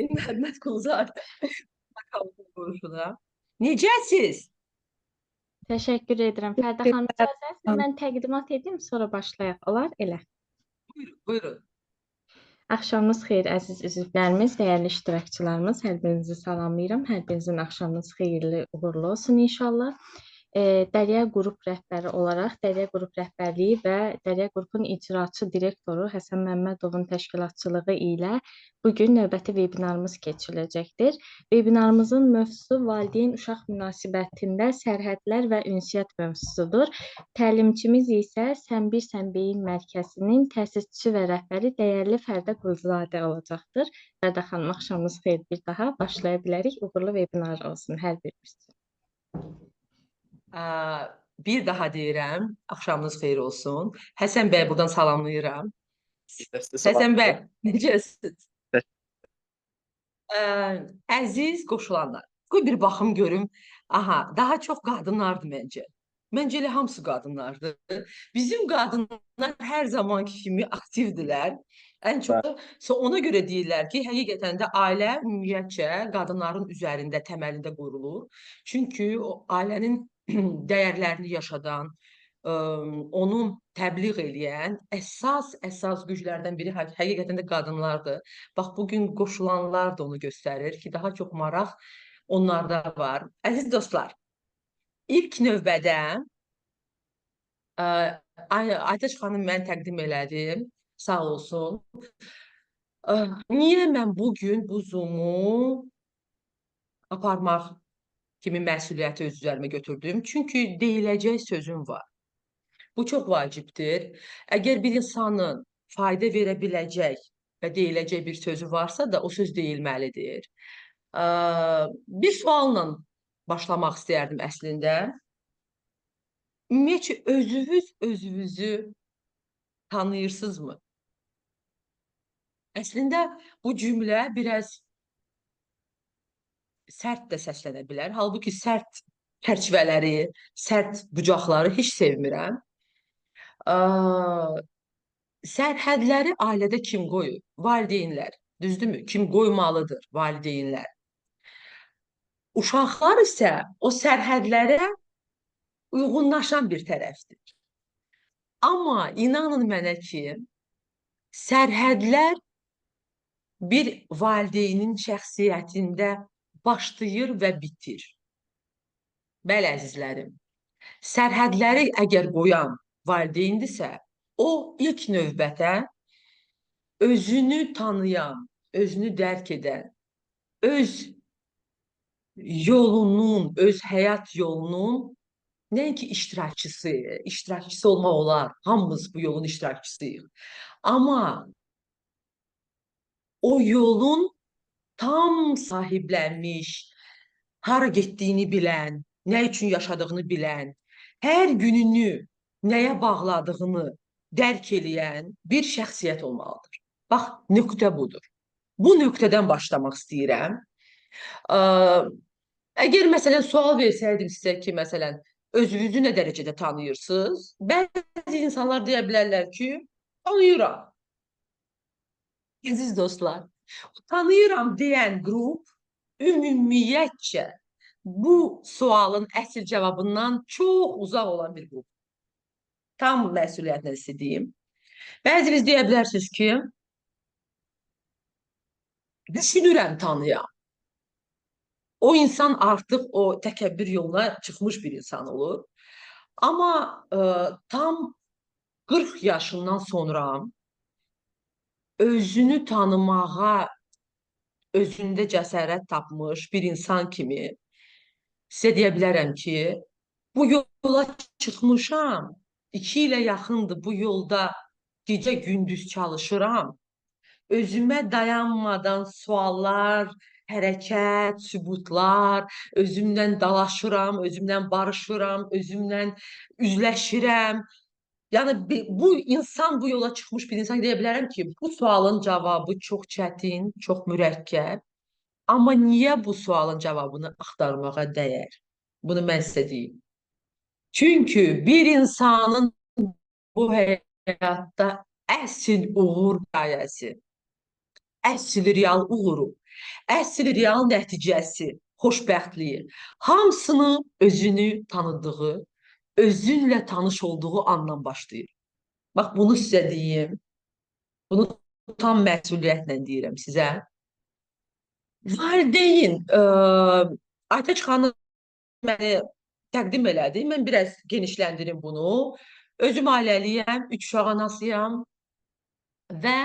Məhəmməd Qulzar quruluşuna. Necəsiz? Təşəkkür edirəm. Fərdə xanım, icazənizlə mən təqdimat edeyim, sonra başlayaq. Olar elə. Buyurun, buyurun. Axşamınız xeyir, əziz üzvlərimiz, dəyərli iştirakçılarımız. Hər birinizi salamlayıram. Hər birinizin axşamınız xeyirli, uğurlu olsun inşallah. Dərya Qrup rəhbəri olaraq Dərya Qrup rəhbərliyi və Dərya Qrupun icraçı direktoru Həsən Məmmədovun təşkilatçılığı ilə bu gün növbəti vebinarımız keçiriləcəkdir. Vebinarımızın mövzusu valideyn-uşaq münasibətində sərhədlər və ünsiyyət mövzusudur. Təlimçimiz isə Sən Bir Sən Beyin Mərkəzinin təsisçisi və rəhbəri dəyərli Fərdə Quluzadə olacaqdır. Fərdə xanım, axşamınız xeyir bir daha. Başlaya bilərik. Uğurlu vebinar olsun hər birimiz üçün. Bir daha deyirəm, axşamınız xeyir olsun. Həsən bəy buradan salamlayıram. Həsən bəy, necəsiniz? Əziz qoşulanlar, qoy bir baxım görüm. Aha, daha çox qadınlardır məncə. Məncə elə hamısı qadınlardır. Bizim qadınlar hər zamanki kimi aktivdirlər. Ən çox ona görə deyirlər ki, həqiqətən də ailə ümumiyyətcə qadınların üzərində, təməlində qurulur. Çünki o ailənin dəyərlərini yaşadan, onu təbliğ eləyən əsas güclərdən biri həqiqətən də qadınlardır. Bax, bugün qoşulanlar da onu göstərir ki, daha çox maraq onlarda var. Əziz dostlar, ilk növbədə Aytaç xanım mən təqdim elədim, sağ olsun. Niyə mən bugün bu Zoom-u aparmaq kimi məsuliyyəti öz üzərimə götürdüm? Çünki deyiləcək sözüm var. Bu çox vacibdir. Əgər bir insanın fayda verə biləcək və deyiləcək bir sözü varsa da o söz deyilməlidir. Bir sualla başlamaq istəyərdim əslində. Ümumiyyətcə, özünüzü tanıyırsınızmı? Əslində, bu cümlə biraz sərt də səslənə bilər. Halbuki sərt çərçivələri, sərt bucaqları heç sevmirəm. Sərhədləri ailədə kim qoyur? Valideynlər. Düzdürmü? Kim qoymalıdır? Valideynlər. Uşaqlar isə o sərhədlərə uyğunlaşan bir tərəfdir. Amma inanın mənə ki, sərhədlər bir valideynin şəxsiyyətində başlayır və bitir. Bəli, əzizlərim, sərhədləri əgər qoyan valideyndirsə, o ilk növbətə özünü tanıyan, özünü dərk edən, öz yolunun, öz həyat yolunun nəinki iştirakçısı olmaq olar. Hamımız bu yolun iştirakçısıyıq. Amma o yolun tam sahiblənmiş, hara getdiyini bilən, nə üçün yaşadığını bilən, hər gününü nəyə bağladığını dərk eləyən bir şəxsiyyət olmalıdır. Bax, nöqtə budur. Bu nöqtədən başlamaq istəyirəm. Əgər məsələn sual versəydim sizə ki, məsələn, özünüzü nə dərəcədə tanıyırsınız? Bəzi insanlar deyə bilərlər ki, tanıyıram. Əziz dostlar, tanıyıram deyən qrup ümumiyyətcə bu sualın əsl cavabından çox uzaq olan bir qrup. Tam məsuliyyətlə sizə deyim. Bəziniz deyə bilərsiniz ki, düşünürəm tanıyam. O insan artıq o təkəbbür yoluna çıxmış bir insan olur. Amma tam 40 yaşından sonra özünü tanımağa özündə cəsarət tapmış bir insan kimi sizə deyə bilərəm ki, bu yola çıxmışam. 2 ilə yaxındır bu yolda gecə-gündüz çalışıram. Özümə dayanmadan suallar, hərəkət, sübutlar, özümlə dalaşıram, özümlə barışıram, özümlə üzləşirəm. Yəni, bu insan, bu yola çıxmış bir insan deyə bilərəm ki, bu sualın cavabı çox çətin, çox mürəkkəb. Amma niyə bu sualın cavabını axtarmağa dəyər? Bunu mən sizə deyim. Çünki bir insanın bu həyatda əsl uğur hikayəsi, əsl real uğuru Əsl real nəticəsi, xoşbəxtliyi, hamısını özünü tanıdığı, özünlə tanış olduğu andan başlayır. Bax, bunu sizə deyim, bunu tam məsuliyyətlə deyirəm sizə. Valideyn, Aytaç xanım məni təqdim elədi. Mən biraz genişləndirim bunu. Özüm ailəliyəm, 3 uşaq anasıyam və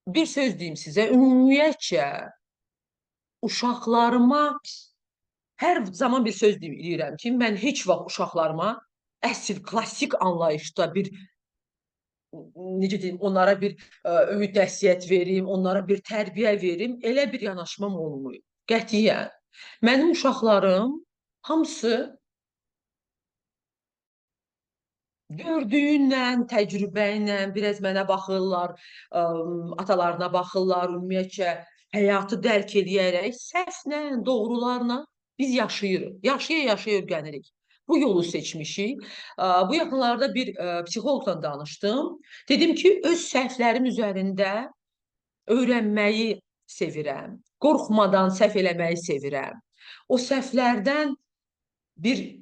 bir söz deyim sizə, ümumiyyətcə uşaqlarıma hər zaman bir söz deyirəm ki, mən heç vaxt uşaqlarıma əsl klassik anlayışda bir, necə deyim, onlara bir öyüd nəsihət verim, onlara bir tərbiyə verim, elə bir yanaşmam olmuyor. Qətiyyən. Mənim uşaqlarım hamısı gördüyünlə, təcrübə ilə biraz mənə baxırlar, atalarına baxırlar, ümumiyyətcə həyatı dərk eləyərək səhvlə, doğrularla biz yaşayırıq. Yaşaya-yaşaya öyrənirik. Bu yolu seçmişik. Bu yaxınlarda bir psixoloqla danışdım. Dedim ki, öz səhvlərim üzərində öyrənməyi sevirəm. Qorxmadan səhv eləməyi sevirəm. O səhvlərdən bir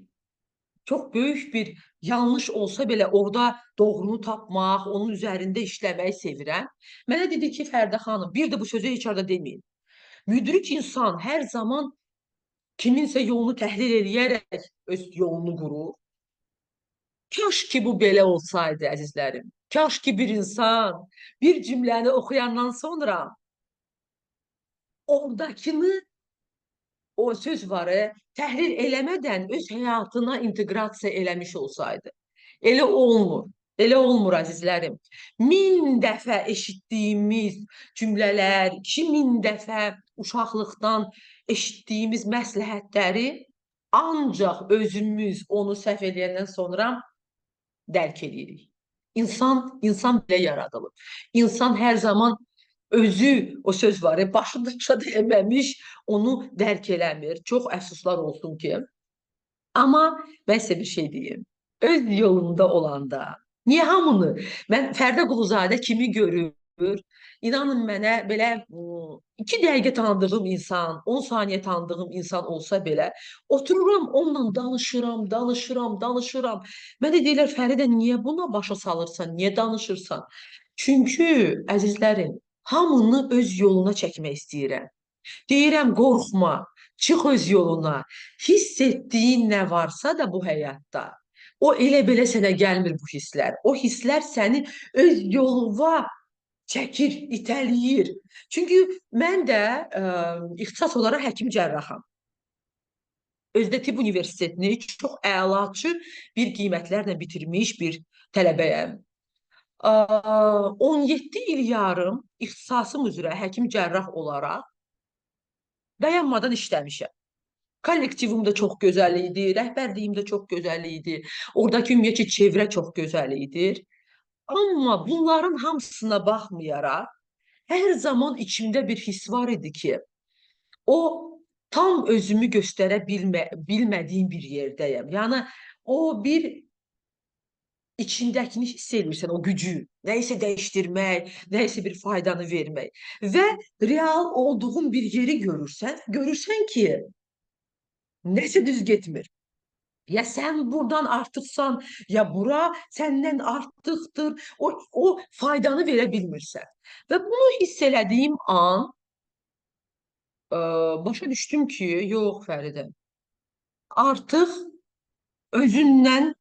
çox böyük bir yanlış olsa belə orada doğrunu tapmaq, onun üzərində işləməyi sevirəm. Mənə dedi ki, Fərdə xanım, bir də bu sözü heç arada deməyin. Müdrik insan hər zaman kiminsə yolunu təhlil eləyərək öz yolunu qurur. Kaş ki bu belə olsaydı, əzizlərim. Kaş ki bir insan bir cümləni oxuyandan sonra oradakını, o söz var, təhlil eləmədən öz həyatına inteqrasiya eləmiş olsaydı. Elə olmur. Elə olmur, əzizlərim. 1000 dəfə eşitdiyimiz cümlələr, 2000 dəfə uşaqlıqdan eşitdiyimiz məsləhətləri ancaq özümüz onu səhv eləyəndən sonra dərk edirik. İnsan belə yaradılıb. İnsan hər zaman özü, o söz var, başında çat eləməmiş, onu dərk eləmir. Çox əfsuslar olsun ki. Amma mən sizə bir şey deyim. Öz yolunda olanda, niyə hamını, mən Fərdə Quluzadə kimi görür, inanın mənə belə 2 dəqiqə tanıdığım insan, 10 saniyə tanıdığım insan olsa belə, otururam onunla danışıram. Mənə deyirlər, Fəridə, niyə buna başa salırsan, niyə danışırsan? Çünki, əzizlərim, hamını öz yoluna çəkmək istəyirəm. Deyirəm, qorxma, çıx öz yoluna. Hiss etdiyin nə varsa da bu həyatda, o elə belə sənə gəlmir bu hisslər. O hisslər səni öz yoluna çəkir, itələyir. Çünki mən də ixtisas olaraq həkim cərraham. Özdə tibb universitetini çox əlaçı bir qiymətlərlə bitirmiş bir tələbəyəm. 17 il yarım ixtisasım üzrə həkim cərrah olaraq dayanmadan işləmişəm. Kollektivim də çox gözəl idi, rəhbərliyim də çox gözəl idi. Oradakı ümumiyyətcə çevrə çox gözəl idi. Amma bunların hamısına baxmayaraq, hər zaman içimdə bir his var idi ki, o tam özümü göstərə bilmədiyim bir yerdəyəm. Yəni, o bir içindəkini hiss edirsən, o gücü, nəyisə dəyişdirmək, nəyisə bir faydanı vermək. Və real olduğun bir yeri görürsən ki, nəsə düz getmir. Ya sən buradan artıqsan, ya bura səndən artıqdır. O faydanı verə bilmirsən. Və bunu hiss elədiyim an başa düşdüm ki, yox Fəridə, artıq özünlə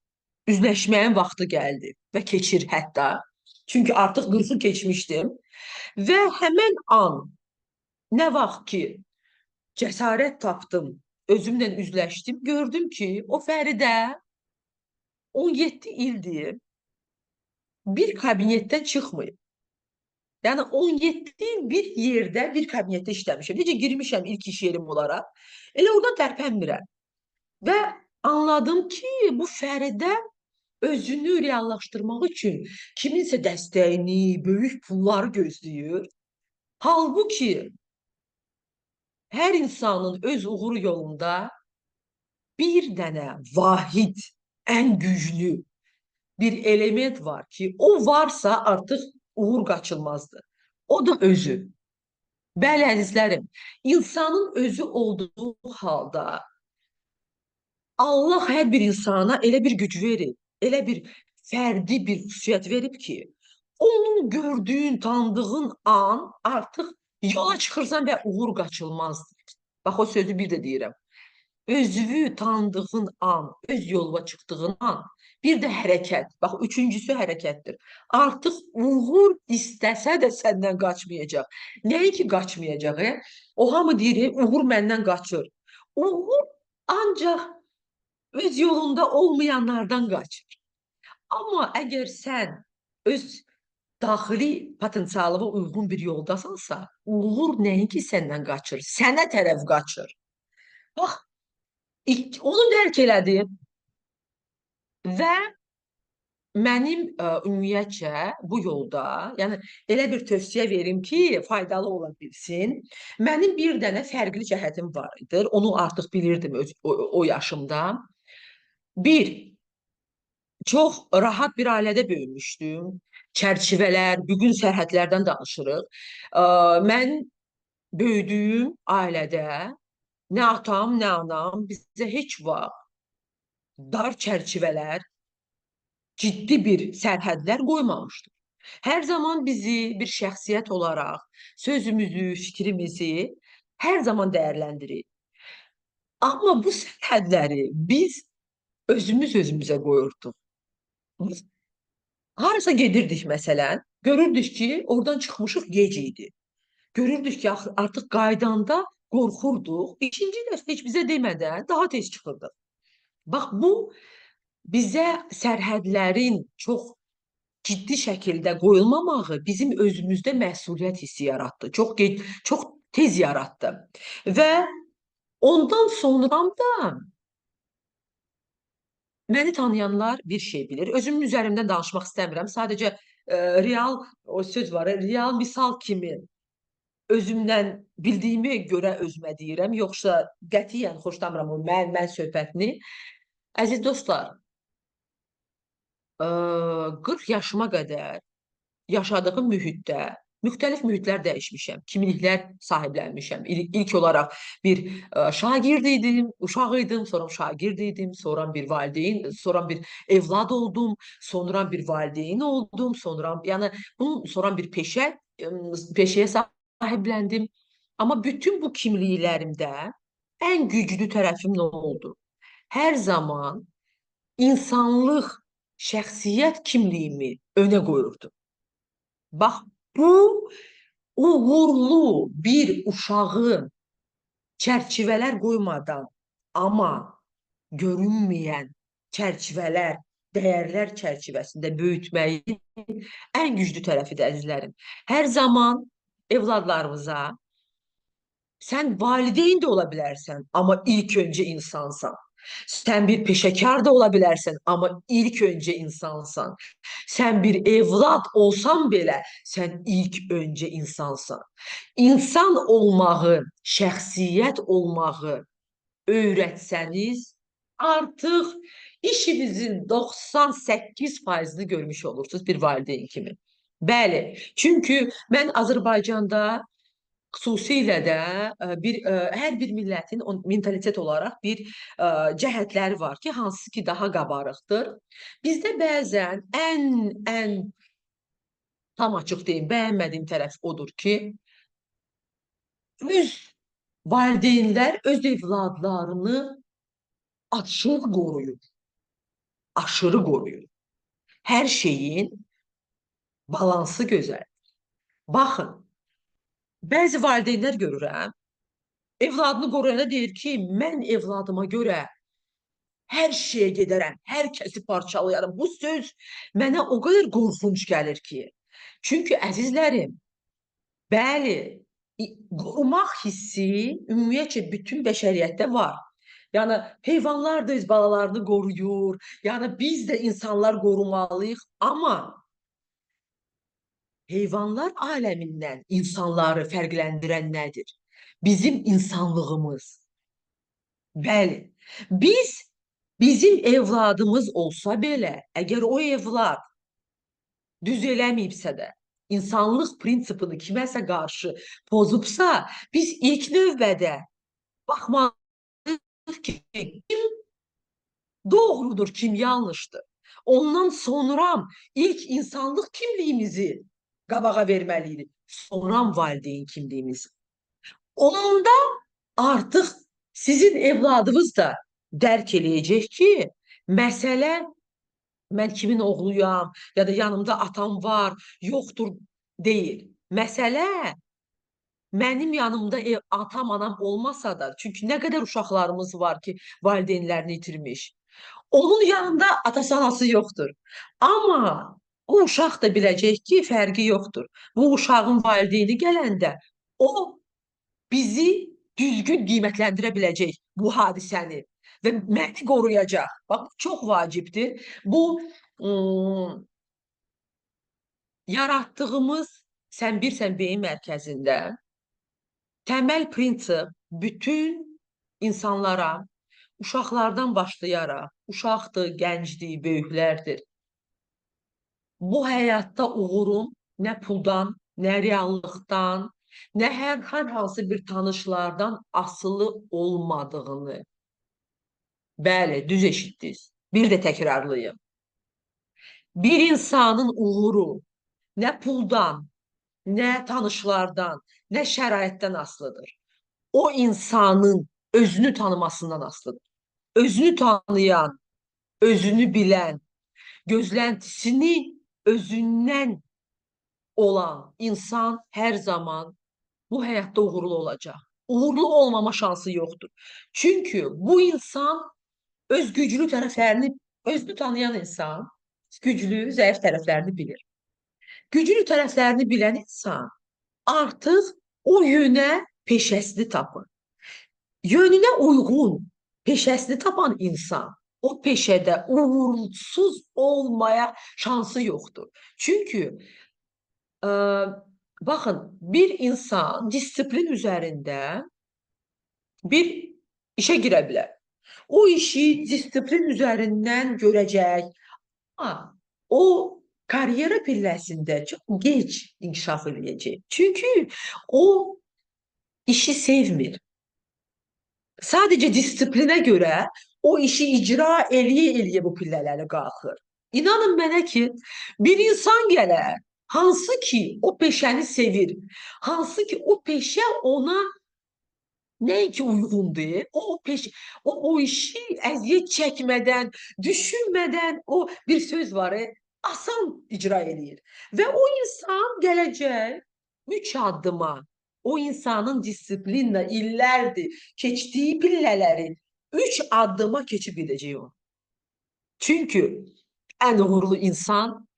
üzləşməyin vaxtı gəldi və keçir hətta. Çünki artıq 40-ı keçmişdim. Və həmən an nə vaxt ki cəsarət tapdım, özümlə üzləşdim, gördüm ki, o Fəridə 17 ildir bir kabinetdən çıxmayıb. Yəni 17 il bir yerdə, bir kabinetdə işləmişəm. Necə girmişəm ilk iş yerim olaraq, elə oradan tərpənmirəm. Və anladım ki, bu Fəridə özünü reallaşdırmaq üçün kiminsə dəstəyini, böyük pulları gözləyir. Halbuki hər insanın öz uğuru yolunda bir dənə vahid, ən güclü bir element var ki, o varsa artıq uğur qaçılmazdır. O da özü. Bəli, əzizlərim, insanın özü olduğu halda Allah hər bir insana elə bir güc verib, elə bir fərdi bir xüsusiyyət verib ki, onun gördüyün, tanıdığın an artıq yola çıxırsan və uğur qaçılmazdır. Bax, o sözü bir də deyirəm. Özünü tanıdığın an, öz yoluna çıxdığın an, bir də hərəkət. Bax, üçüncüsü hərəkətdir. Artıq uğur istəsə də səndən qaçmayacaq. Nəinki qaçmayacaq, O hamı deyir, uğur məndən qaçır. Uğur ancaq öz yolunda olmayanlardan qaçır. Amma əgər sən öz daxili potensialına uyğun bir yoldasansa, uğur nəinki səndən qaçır, sənə tərəf qaçır. Bax, onu dərk elədim və mənim ümumiyyətcə bu yolda, yəni elə bir tövsiyə verim ki, faydalı ola bilsin. Mənim bir dənə fərqli cəhətim var idi. Onu artıq bilirdim o yaşımda. Bir, çox rahat bir ailədə böyümüşdüm. Çərçivələr, bugün sərhədlərdən danışırıq. Mən böyüdüyüm ailədə nə atam, nə anam bizə heç vaxt dar çərçivələr, ciddi bir sərhədlər qoymamışdır. Hər zaman bizi bir şəxsiyyət olaraq sözümüzü, fikrimizi hər zaman dəyərləndirir. Amma bu sərhədləri biz özümüzə qoyurduq. Harasa gedirdik məsələn, görürdük ki, oradan çıxmışıq gec idi. Görürdük ki, artıq qaydanda qorxurduq. İkinci dəfə heç bizə demədən daha tez çıxırdıq. Bax, bu bizə sərhədlərin çox ciddi şəkildə qoyulmamağı bizim özümüzdə məsuliyyət hissi yaratdı. Çox tez yaratdı. Və ondan sonra da məni tanıyanlar bir şey bilir. Özümün üzərimdən danışmaq istəmirəm. Sadəcə real, o söz var, real misal kimi özümdən bildiyimi görə özümə deyirəm. Yoxsa qətiyyən xoşlamıram o mən söhbətini. Əziz dostlar, 40 yaşıma qədər yaşadığım mühitdə müxtəlif mühitlər dəyişmişəm, kimliklər sahiblənmişəm. İlk olaraq bir şagird idim, uşaq idim, sonra şagird idim, sonra bir valideyn, sonra bir evlad oldum, sonra bir valideyn oldum, sonra bir peşəyə sahibləndim. Amma bütün bu kimliklərimdə ən güclü tərəfim nə oldu? Hər zaman insanlıq, şəxsiyyət kimliyimi önə qoyurdum. Bax, bu uğurlu bir uşağın çərçivələr qoymadan, amma görünməyən çərçivələr, dəyərlər çərçivəsində böyütməyin ən güclü tərəfidir, əzizlərim. Hər zaman evladlarımıza sən valideyn də ola bilərsən, amma ilk öncə insansan. Sən bir peşəkar da ola bilərsən, amma ilk öncə insansan. Sən bir evlad olsan belə, sən ilk öncə insansan. İnsan olmağı, şəxsiyyət olmağı öyrətsəniz, artıq işinizin 98%-ni görmüş olursunuz bir valideyn kimi. Bəli, çünki mən Azərbaycanda xüsusilə də hər bir millətin mentalitet olaraq bir cəhətləri var ki, hansı ki daha qabarıqdır. Bizdə bəzən ən tam açıq deyim, bəyənmədiyim tərəf odur ki, öz valideynlər öz evladlarını aşırı qoruyur. Aşırı qoruyur. Hər şeyin balansı gözəl. Baxın, bəzi valideynlər görürəm, evladını qoruyana deyir ki, mən evladıma görə hər şeyə gedərəm, hər kəsi parçalayaram. Bu söz mənə o qədər qorxunc gəlir ki. Çünki əzizlərim, bəli, qorumaq hissi ümumiyyətcə bütün bəşəriyyətdə var. Yəni, heyvanlar da öz balalarını qoruyur, yəni biz də insanlar qorumalıyıq, amma heyvanlar aləmindən insanları fərqləndirən nədir? Bizim insanlığımız. Bəli, bizim evladımız olsa belə, əgər o evlad düz eləməyibsə də, insanlıq prinsipini kiməsə qarşı pozubsa, biz ilk növbədə baxmalıyıq ki, kim doğrudur, kim yanlışdır. Ondan sonra ilk insanlıq kimliyimizi qabağa verməliyik. Sonra valideyn kimliyimizi. Onda artıq sizin evladınız da dərk eləyəcək ki, məsələ mən kimin oğluyam ya da yanımda atam var, yoxdur deyil. Məsələ mənim yanımda atam, anam olmasa da, çünki nə qədər uşaqlarımız var ki, valideynlərini itirmiş. Onun yanında atası, anası yoxdur. Amma o uşaq da biləcək ki, fərqi yoxdur. Bu uşağın valideyni gələndə o bizi düzgün qiymətləndirə biləcək bu hadisəni və məni qoruyacaq. Bax, bu çox vacibdir. Bu yaratdığımız Sən Birsən beyin mərkəzində təməl prinsip bütün insanlara, uşaqlardan başlayaraq, uşaqdır, gəncdir, böyüklərdir. Bu həyatda uğurun nə puldan, nə reallıqdan, nə hər hansı bir tanışlardan asılı olmadığını. Bəli, düz eşitdiniz. Bir də təkrarlayım. Bir insanın uğuru nə puldan, nə tanışlardan, nə şəraitdən asılıdır. O insanın özünü tanımasından asılıdır. Özünü tanıyan, özünü bilən, gözləntisini özündən olan insan hər zaman bu həyatda uğurlu olacaq. Uğurlu olmama şansı yoxdur. Çünki bu insan öz güclü tərəflərini, özünü tanıyan insan güclü, zəif tərəflərini bilir. Güclü tərəflərini bilən insan artıq o yönə peşəsini tapır. Yönünə uyğun peşəsini tapan insan o peşədə uğursuz olmaya şansı yoxdur. Çünki baxın, bir insan disiplin üzərində bir işə girə bilər. O işi disiplin üzərindən görəcək. Amma o karyera pilləsində çox gec inkişaf edəcək. Çünki o işi sevmir. Sadəcə disiplinə görə o işi icra eləyə-eləyə bu pillələri qalxır. İnanın mənə ki, bir insan gələr, hansı ki o peşəni sevir, hansı ki o peşə ona nəinki uyğundur, o işi əziyyət çəkmədən, düşünmədən, o bir söz var, asan icra eləyir. Və o insan gələcək 3 addıma, o insanın disiplinlə illərdir keçdiyi pillələri 3 addıma keçib gedəcək o. Çünki ən uğurlu insan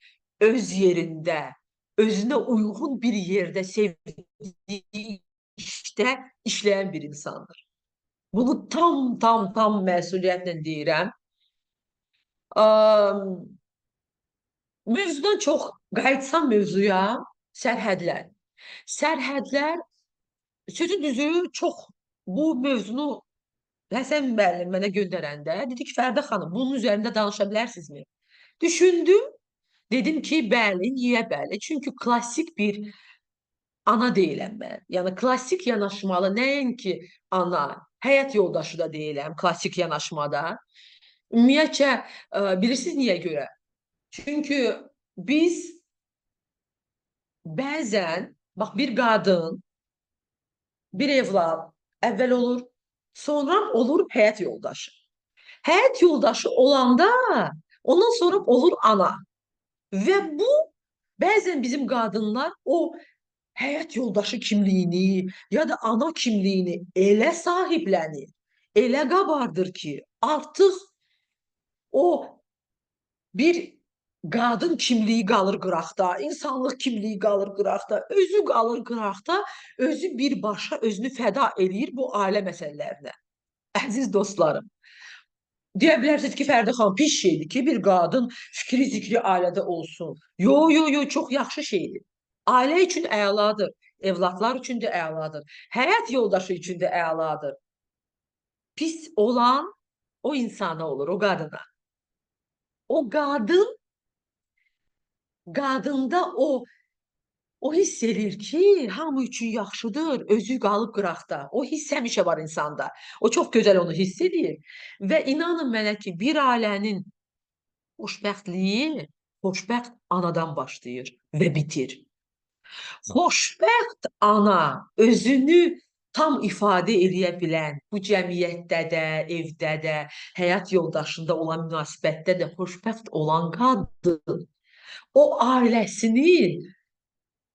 öz yerində, özünə uyğun bir yerdə sevdiyi işdə işləyən bir insandır. Bunu tam məsuliyyətlə deyirəm. Mövzudan çox qayıtsam mövzuya, sərhədlər. Sərhədlər, sözü düzü çox bu mövzunu Həsən müəllim mənə göndərəndə dedi ki, Fərdə xanım, bunun üzərində danışa bilərsinizmi? Düşündüm, dedim ki, bəli, niyə bəli? Çünki klassik bir ana deyiləm mən. Yəni, klassik yanaşmalı, nəinki ana, həyat yoldaşı da deyiləm klassik yanaşmada. Ümumiyyətcə, bilirsiniz niyə görə? Çünki biz bəzən, bax, bir qadın, bir evlad əvvəl olur, sonra olur həyat yoldaşı. Həyat yoldaşı olanda ondan sonra olur ana. Və bu bəzən bizim qadınlar o həyat yoldaşı kimliyini ya da ana kimliyini elə sahiblənir, elə qabardır ki, artıq o bir qadın kimliyi qalır qıraqda, insanlıq kimliyi qalır qıraqda, özü qalır qıraqda, özü birbaşa özünü fəda eləyir bu ailə məsələlərinə. Əziz dostlarım, deyə bilərsiniz ki, Fərdə xanım, pis şeydir ki, bir qadın fikri zikri ailədə olsun. Yo, çox yaxşı şeydir. Ailə üçün əladır, evladlar üçün də əladır, həyat yoldaşı üçün də əladır. Pis olan o insana olur, o qadına. O qadında o O hiss eləyir ki, hamı üçün yaxşıdır, özü qalıb qıraqda. O hiss həmişə var insanda. O çox gözəl onu hiss edir. Və inanın mənə ki, bir ailənin xoşbəxtliyi xoşbəxt anadan başlayır və bitir. Xoşbəxt ana özünü tam ifadə eləyə bilən, bu cəmiyyətdə də, evdə də, həyat yoldaşında olan münasibətdə də xoşbəxt olan qadın o ailəsinin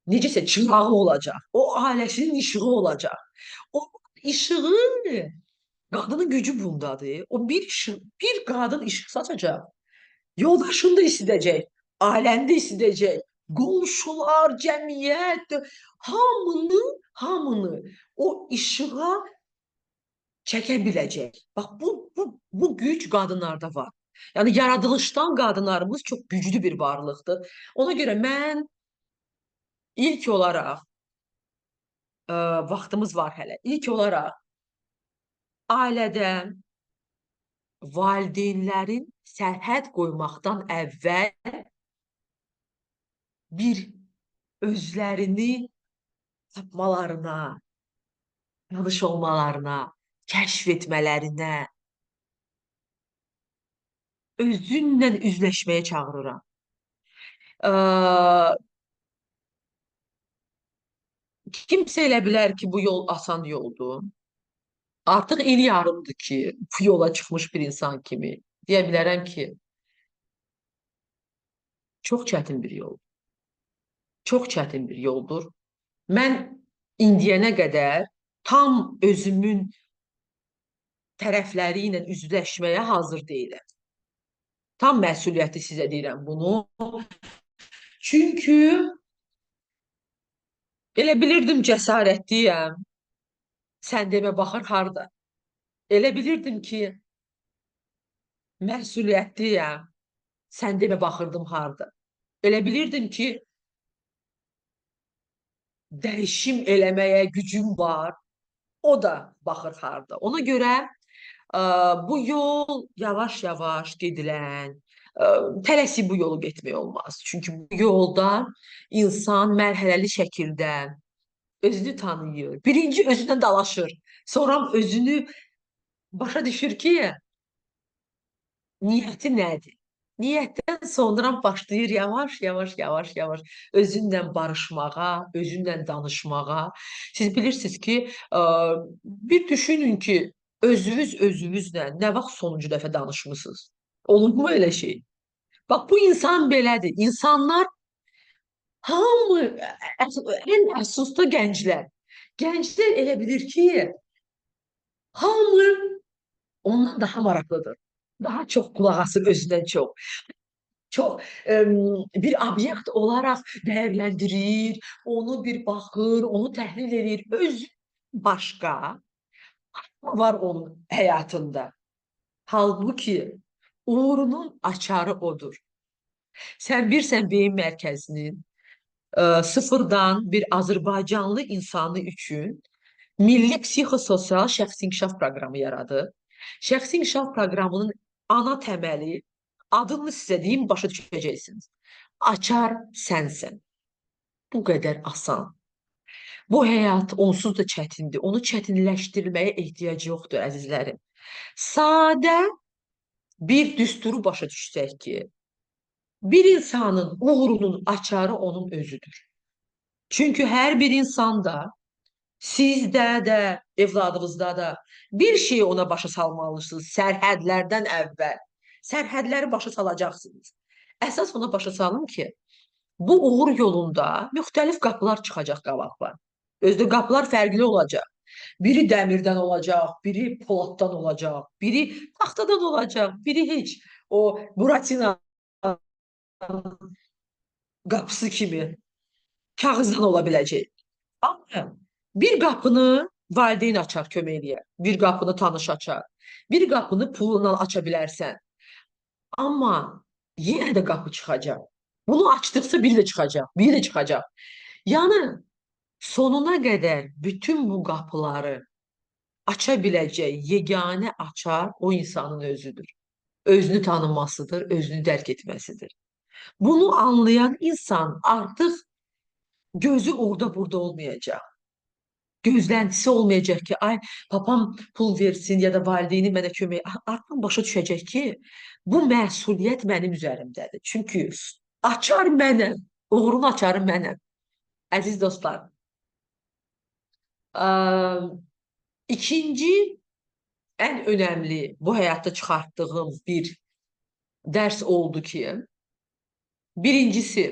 necəsə çırağı olacaq. O ailəsinin işığı olacaq. O işığı, qadının gücü bundadır. O bir işıq, bir qadın işıq saçacaq. Yoldaşını da isidəcək, ailəni də isidəcək. Qonşular, cəmiyyət, hamını o işığa çəkə biləcək. Bax bu güc qadınlarda var. Yəni yaradılışdan qadınlarımız çox güclü bir varlıqdır. Ona görə mən ilk olaraq vaxtımız var hələ. İlk olaraq ailədə valideynlərin sərhəd qoymaqdan əvvəl bir özlərini tapmalarına, tanış olmalarına, kəşf etmələrinə, özünlə üzləşməyə çağırıram. Kimsə elə bilər ki, bu yol asan yoldur. Artıq il yarımdır ki, bu yola çıxmış bir insan kimi deyə bilərəm ki, çox çətin bir yol. Çox çətin bir yoldur. Mən indiyənə qədər tam özümün tərəfləri ilə üzləşməyə hazır deyiləm. Tam məsuliyyəti sizə deyirəm bunu. Çünki elə bilirdim cəsarətliyəm. Sən demə baxır harda. Elə bilirdim ki, məsuliyyətliyəm. Sən demə baxırdım harda. Elə bilirdim ki, dəyişim eləməyə gücüm var. O da baxır harda. Ona görə bu yol yavaş-yavaş gedilən, tələsik bu yolu getmək olmaz. Çünki bu yolda insan mərhələli şəkildə özünü tanıyır. Birinci özündən dalaşır. Sonra özünü başa düşür ki, niyyəti nədir? Niyyətdən sonra başlayır yavaş-yavaş özünlə barışmağa, özünlə danışmağa. Siz bilirsiniz ki, bir düşünün ki, özünüzlə nə vaxt sonuncu dəfə danışmısınız? Olubmu elə şey? Bax, bu insan belədir. İnsanlar hamı, ən əsassda gənclər. Gənclər elə bilir ki, hamı ondan daha maraqlıdır. Daha çox qulaq asır özündən çox. Çox bir obyekt olaraq dəyərləndirir, onu bir baxır, onu təhlil edir. Özü başqa var onun həyatında. Halbuki uğurunun açarı odur. Sən bilirsən beyin mərkəzinin sıfırdan bir Azərbaycanlı insanı üçün Milli Psixososial Şəxsi İnkişaf Proqramı yaradı. Şəxsi İnkişaf Proqramının ana təməli, adını sizə deyim, başa düşəcəksiniz. Açar sənsən. Bu qədər asan. Bu həyat onsuz da çətindir. Onu çətinləşdirməyə ehtiyac yoxdur, əzizlərim. Sadə bir düsturu başa düşsək ki, bir insanın uğurunun açarı onun özüdür. Çünki hər bir insanda, sizdə də, evladınızda da bir şeyi ona başa salmalısınız sərhədlərdən əvvəl. Sərhədləri başa salacaqsınız. Əsas ona başa salın ki, bu uğur yolunda müxtəlif qapılar çıxacaq qabaqlar. Özdə qapılar fərqli olacaq. Biri dəmirdən olacaq, biri poladdan olacaq, biri taxtadan olacaq, biri heç o Buratina qapısı kimi kağızdan ola biləcək. Amma bir qapını valideyn açar, kömək eləyər. Bir qapını tanış açar. Bir qapını pulla aça bilərsən. Amma yenə də qapı çıxacaq. Bunu açdıqsa biri də çıxacaq, biri də çıxacaq. Yəni sonuna qədər bütün bu qapıları aça biləcək yeganə açar o insanın özüdür. Özünü tanımasıdır, özünü dərk etməsidir. Bunu anlayan insan artıq Gözü orada burada olmayacaq. Gözləntisi olmayacaq ki, ay papam pul versin ya da valideyni mənə kömək. Artıq başa düşəcək ki, bu məsuliyyət mənim üzərimdədir. Çünki açar mənəm, uğurun açarı mənəm. Əziz dostlar, ə, ikinci ən önəmli bu həyatda çıxartdığım bir dərs oldu ki, birincisi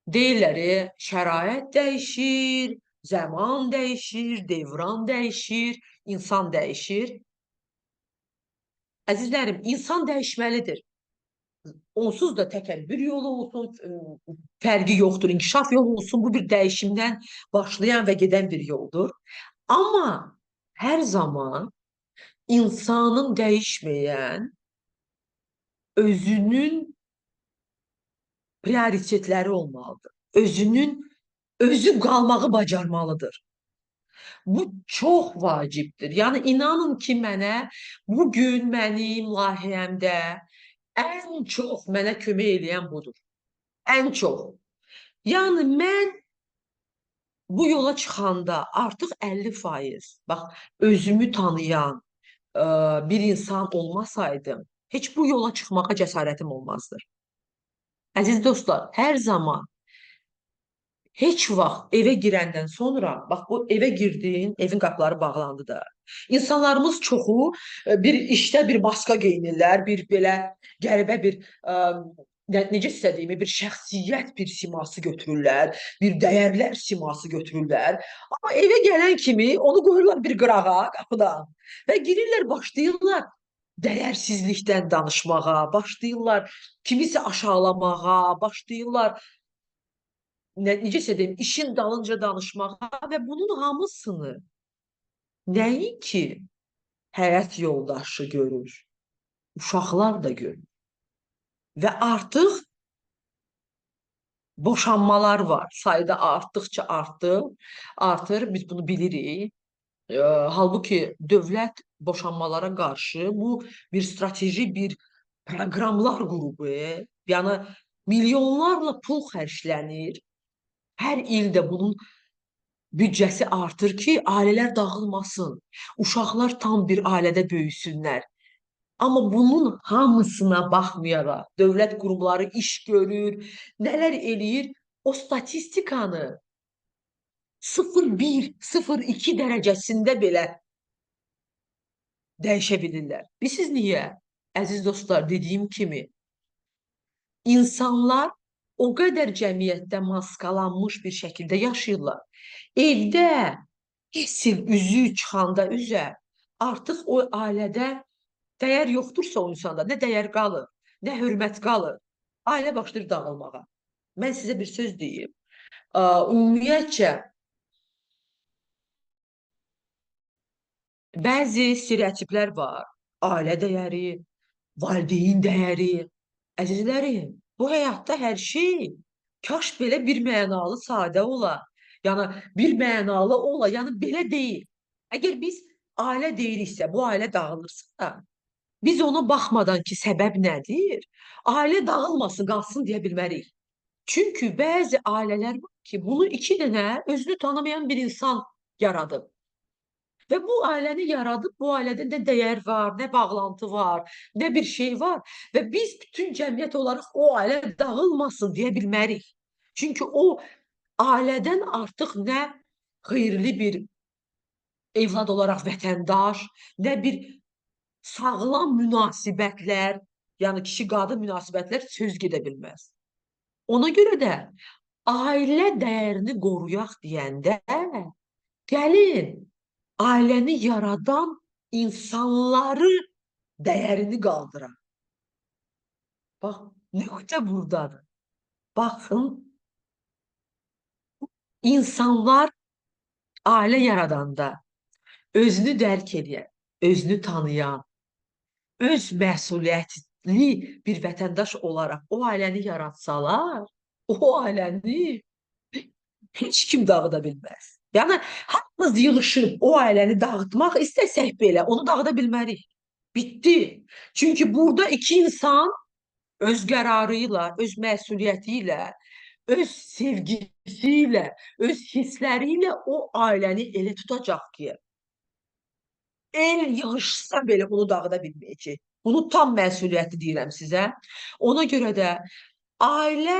deyirlər, şərait dəyişir, zaman dəyişir, devran dəyişir, insan dəyişir. Əzizlərim, insan dəyişməlidir. Onsuz da təkəbbür yolu olsun, fərqi yoxdur, inkişaf yolu olsun. Bu bir dəyişimdən başlayan və gedən bir yoldur. Amma hər zaman insanın dəyişməyən özünün prioritetləri olmalıdır. Özü qalmağı bacarmalıdır. Bu çox vacibdir. Yəni inanın ki, mənə bu gün mənim layihəmdə ən çox mənə kömək edən budur. Ən çox. Yəni mən bu yola çıxanda artıq 50%, bax, özümü tanıyan bir insan olmasaydım, heç bu yola çıxmağa cəsarətim olmazdı. Əziz dostlar, hər zaman heç vaxt evə girəndən sonra, bax bu evə girdin, evin qapıları bağlandı da. İnsanlarımız çoxu bir işdə bir maska geyinirlər, bir belə qəribə bir necə sizə deyim, bir şəxsiyyət bir siması götürürlər, bir dəyərlər siması götürürlər. Amma evə gələn kimi onu qoyurlar bir qırağa qapıdan və girirlər, başlayırlar dəyərsizlikdən danışmağa, başlayırlar kimisə aşağılamağa, başlayırlar necəsə deyim, işin dalınca danışmağa və bunun hamısını nəinki həyat yoldaşı görür, uşaqlar da görür. Və artıq boşanmalar var. Sayda artdıqca artır. Biz bunu bilirik. Halbuki dövlət boşanmalara qarşı bu bir strateji bir proqramlar qrubu. Yəni milyonlarla pul xərclənir. Hər ildə bunun büdcəsi artır ki, ailələr dağılmasın, uşaqlar tam bir ailədə böyüsünlər. Amma bunun hamısına baxmayaraq, dövlət qurumları iş görür, nələr eləyir, o statistikanı 0,1, 0,2 dərəcəsində belə dəyişə bilirlər. Bilirsiniz niyə? Əziz dostlar, dediyim kimi, insanlar o qədər cəmiyyətdə maskalanmış bir şəkildə yaşayırlar. Evdə əsl üzü çıxanda üzə, artıq o ailədə dəyər yoxdursa o insanda, nə dəyər qalır, nə hörmət qalır. Ailə başlayır dağılmağa. Mən sizə bir söz deyim. Ümumiyyətcə, bəzi stereotiplər var. Ailə dəyəri, valideyn dəyəri. Əzizlərim, bu həyatda hər şey kaş belə bir mənalı sadə ola. Yəni bir mənalı ola, yəni belə deyil. Əgər biz ailə deyiriksə, bu ailə dağılırsa, biz ona baxmadan ki, səbəb nədir? Ailə dağılmasın, qalsın deyə bilmərik. Çünki bəzi ailələr var ki, bunu iki dənə özünü tanımayan bir insan yaradıb. Və bu ailəni yaradıb, bu ailədə nə dəyər var, nə bağlantı var, nə bir şey var. Və biz bütün cəmiyyət olaraq o ailə dağılmasın deyə bilmərik. Çünki o ailədən artıq nə xeyirli bir evlad olaraq vətəndaş, nə bir sağlam münasibətlər, yəni kişi-qadın münasibətlər söz gedə bilməz. Ona görə də ailə dəyərini qoruyaq deyəndə, gəlin, ailəni yaradan insanları dəyərini qaldıran. Bax, nöqtə buradadır. Baxın, insanlar ailə yaradanda özünü dərk edən, özünü tanıyan, öz məsuliyyətli bir vətəndaş olaraq o ailəni yaratsalar, o ailəni heç kim dağıda bilməz. Yəni, hamımız yığışıb o ailəni dağıtmaq istəsək belə, onu dağıda bilmərik. Bitdi. Çünki burada iki insan öz qərarı ilə, öz məsuliyyəti ilə, öz sevgisiyle, öz hisleriyle o ailəni elə tutacaq ki, el yığışsa belə onu dağıda bilməyəcək. Bunu tam məsuliyyətli deyirəm sizə. Ona görə də ailə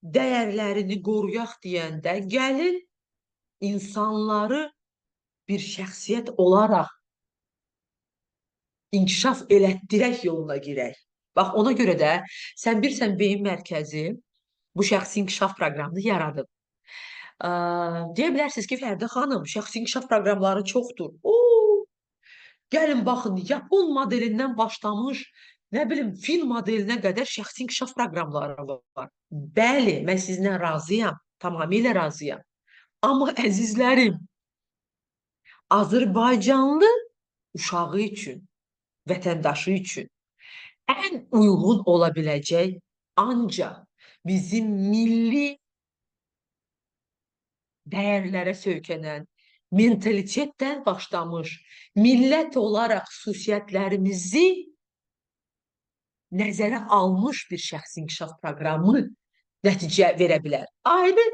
dəyərlərini qoruyaq deyəndə gəlin insanları bir şəxsiyyət olaraq inkişaf elətdirək yoluna girək. Bax, ona görə də sən bilirsən beyin mərkəzi bu şəxsi inkişaf proqramını yaradıb. Deyə bilərsiniz ki, Fərdə xanım, şəxsi inkişaf proqramları çoxdur. Gəlin baxın, Yapon modelindən başlamış, nə bilim, fil modelinə qədər şəxsi inkişaf proqramları var. Bəli, mən sizinlə razıyam, tamamilə razıyam. Amma əzizlərim, Azərbaycanlı uşağı üçün, vətəndaşı üçün ən uyğun ola biləcək ancaq bizim milli dəyərlərə söykənən, mentalitetdən başlamış, millət olaraq xüsusiyyətlərimizi nəzərə almış bir şəxsi inkişaf proqramı nəticə verə bilər. Ayrı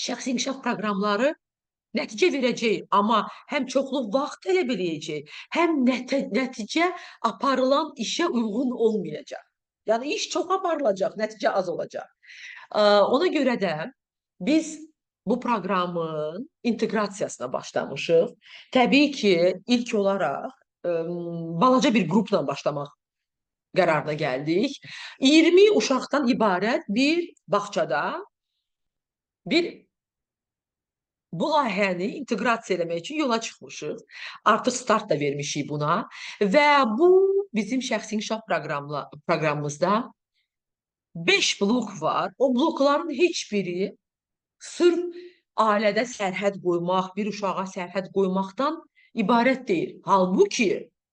şəxsi inkişaf proqramları nəticə verəcək, amma həm çoxlu vaxt tələb eləyəcək, həm nəticə aparılan işə uyğun olmayacaq. Yəni, iş çox aparılacaq, nəticə az olacaq. Ona görə də biz bu proqramın inteqrasiyasına başlamışıq. Təbii ki, ilk olaraq balaca bir qrupla başlamaq qərarına gəldik. 20 uşaqdan ibarət bir bağçada bu layihəni inteqrasiya eləmək üçün yola çıxmışıq. Artıq start da vermişik buna və bu bizim şəxsi inkişaf proqramımızda 5 blok var. O blokların heç biri sırf ailədə sərhəd qoymaq, bir uşağa sərhəd qoymaqdan ibarət deyil.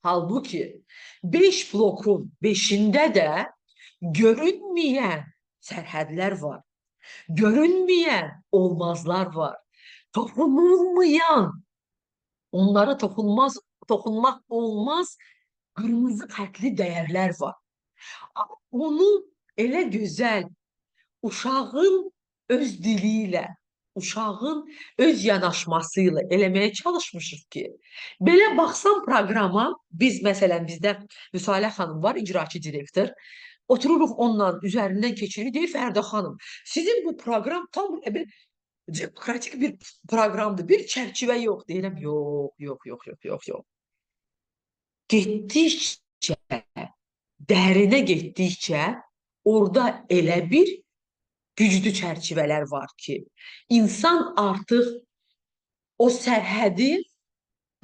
Halbuki 5 blokun 5-ində də görünməyən sərhədlər var. Görünməyən olmazlar var. Toxunulmayan, onlara toxunmaq olmaz qırmızı xətli dəyərlər var. Onu elə gözəl uşağın öz dili ilə, uşağın öz yanaşması ilə eləməyə çalışmışıq ki, belə baxsam proqrama, məsələn, bizdə Müsalih xanım var, icraçı direktor, otururuq onunla üzərindən keçirik, deyir Fərdə xanım, sizin bu proqram tam bir demokratik bir proqramdır, bir çərçivə yox. Deyirəm, yox. Getdikcə, dərinə getdikcə, orada elə bir güclü çərçivələr var ki, insan artıq o sərhədi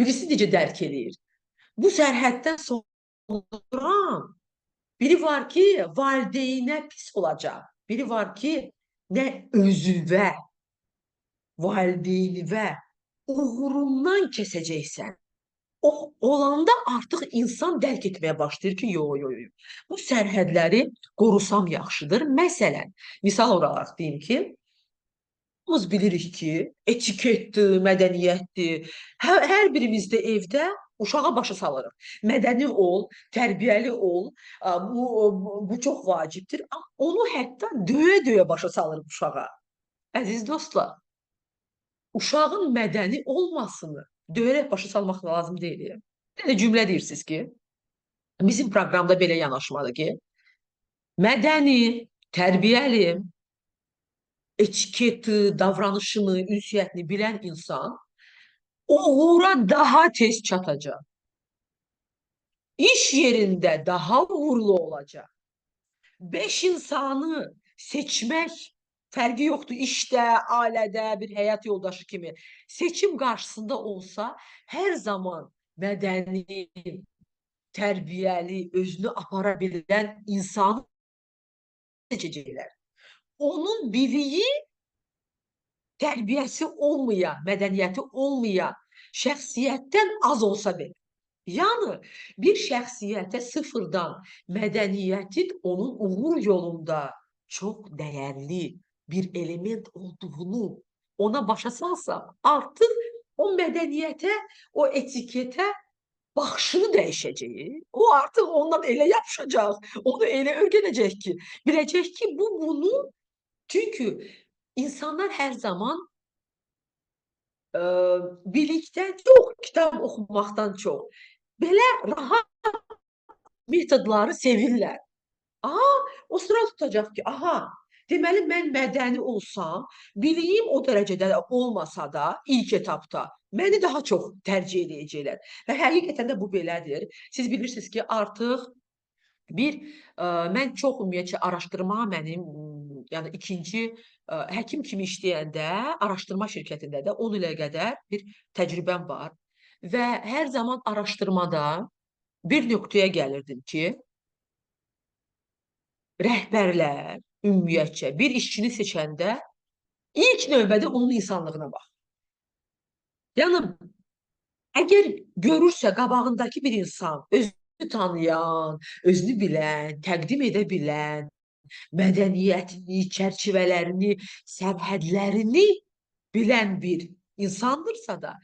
birisi necə dərk eləyir. Bu sərhəddən sonra biri var ki, valideynə pis olacaq. Biri var ki, nə özüvə, valideynivə uğurundan kəsəcəksən. O olanda artıq insan dərk etməyə başlayır ki, bu sərhədləri qorusam yaxşıdır. Məsələn, misal olaraq deyim ki, biz bilirik ki, etiketdir, mədəniyyətdir. Hər birimiz də evdə uşağa başa salırıq. Mədəni ol, tərbiyəli ol, bu çox vacibdir. Onu hətta döyə-döyə başa salırıq uşağa. Əziz dostlar, uşağın mədəni olmasını döyərək başa salmaq lazım deyil. Bir cümlə deyirsiniz ki, bizim proqramda belə yanaşmadır ki, mədəni, tərbiyəli, etiketi, davranışını, ünsiyyətini bilən insan uğura daha tez çatacaq. İş yerində daha uğurlu olacaq. 5 insanı seçmək fərqi yoxdur, işdə, ailədə, bir həyat yoldaşı kimi. Seçim qarşısında olsa, hər zaman mədəni, tərbiyəli, özünü apara bilən insanı seçəcəklər. Onun biliyi, tərbiyəsi olmayan, mədəniyyəti olmayan şəxsiyyətdən az olsa belə. Yəni, bir şəxsiyyətə sıfırdan mədəniyyətin onun uğur yolunda çox dəyərli bir element olduğunu ona başa salsa, artıq o mədəniyyətə, o etiketə baxışını dəyişəcək. O artıq ondan elə yapışacaq, onu elə öyrənəcək ki, biləcək ki, bu bunu Çünkü insanlar her zaman e, bilikten çok, kitap okumaqdan çox belə rahat metodları sevirlər. Aha, o sıra tutacaq ki, aha, deməli mən mədəni olsam, biliyim o dərəcədə olmasa da ilk etapda məni daha çox tərcih edəcəklər. Və həqiqətən də bu belədir. Siz bilirsiniz ki, artıq bir mən çox ümumiyyətcə araşdırma mənim yəni ikinci həkim kimi işləyəndə araşdırma şirkətində də 10 ilə qədər bir təcrübəm var və hər zaman araşdırmada bir nöqtəyə gəlirdim ki, rəhbərlər ümumiyyətcə bir işçini seçəndə ilk növbədə onun insanlığına bax. Yəni əgər görürsə qabağındakı bir insan özünü tanıyan, özünü bilən, təqdim edə bilən, mədəniyyətini, çərçivələrini, sərhədlərini bilən bir insandırsa da,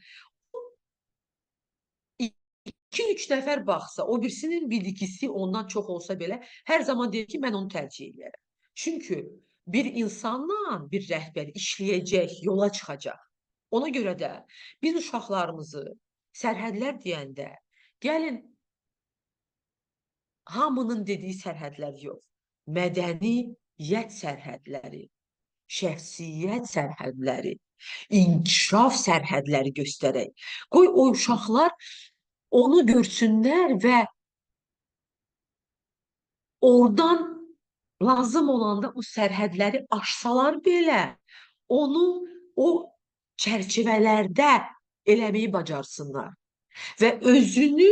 iki-üç nəfər baxsa, o birisinin bilgisi ondan çox olsa belə, hər zaman deyir ki, mən onu tərcih edərəm. Çünki bir insanla bir rəhbər işləyəcək, yola çıxacaq. Ona görə də biz uşaqlarımızı sərhədlər deyəndə, gəlin hamının dediyi sərhədlər yox, mədəniyyət sərhədləri, şəxsiyyət sərhədləri, inkişaf sərhədləri göstərək. Qoy o uşaqlar onu görsünlər və oradan lazım olanda o sərhədləri aşsalar belə, onu o çərçivələrdə eləməyi bacarsınlar və özünü